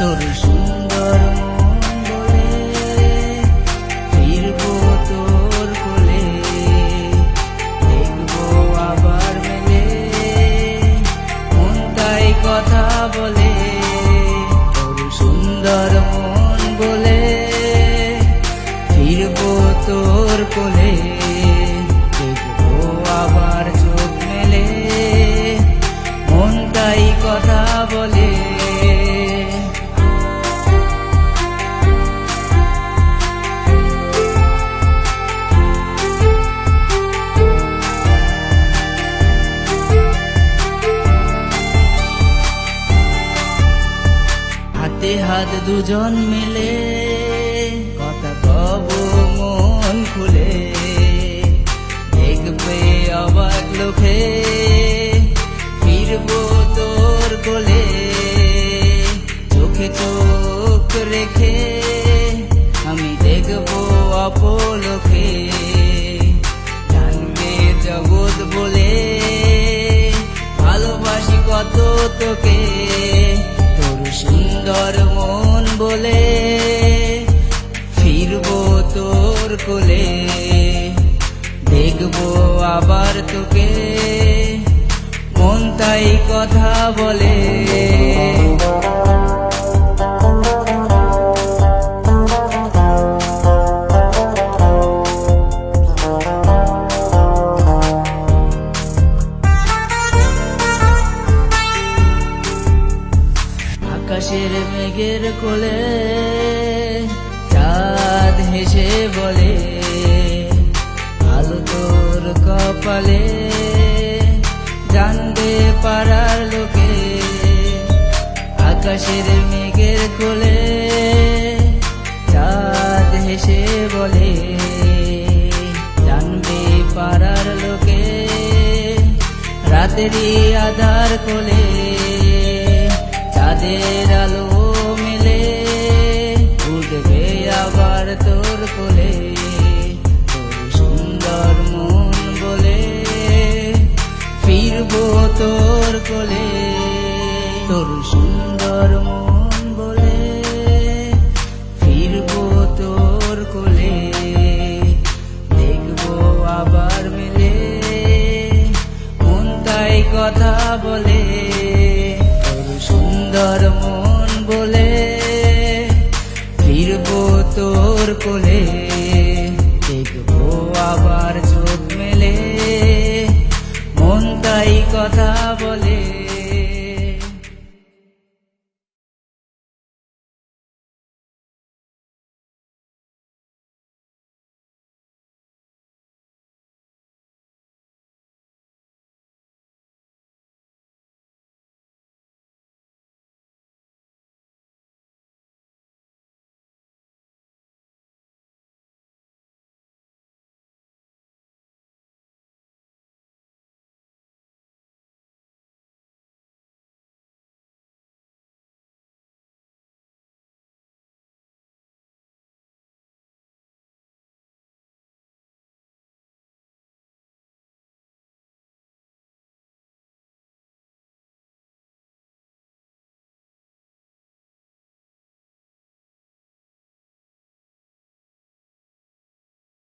তোর সুন্দর মন বলে ফিরবো তোর কোলে, দেখবো আবার মেলে মনটাই কথা বলে। তোর সুন্দর মন বলে ফিরবো তোর কোলে, দেখবো আবার চোখ মেলে মনটাই কথা বলে। হাতে হাত দুজন মিলে কথা কব মন খুলে, দেখবে অবাক লোকে ফিরবো তোর কোলে। চোখে চোখ রেখে আমি দেখবো অপলোকে, জানবে জগৎ বলে ভালোবাসি কত তোকে। তোর সুন্দর মন বলে ফিরবো তোর কোলে, দেখবো আবার তোকে মন তাই কথা বলে। আকাশের মেঘের কোলে চাঁদ হেসে বলে, আলো তোর কপালে জানবে পাড়ার লোকে। আকাশের মেঘের কোলে চাঁদ হেসে বলে, জানবে পাড়ার লোকে। রাতেরই আধার কোলে চাঁদের আলো মেলে উঠবে আবার তোর কোলে। তোর সুন্দর মন বলে ফিরবো তোর কোলে, তোর সুন্দর মন বলে ফিরবো তোর কোলে, দেখবো আবার মিলে মন তাই কথা বলে। সুন্দর মন বলে ফিরবো তোর কোলে।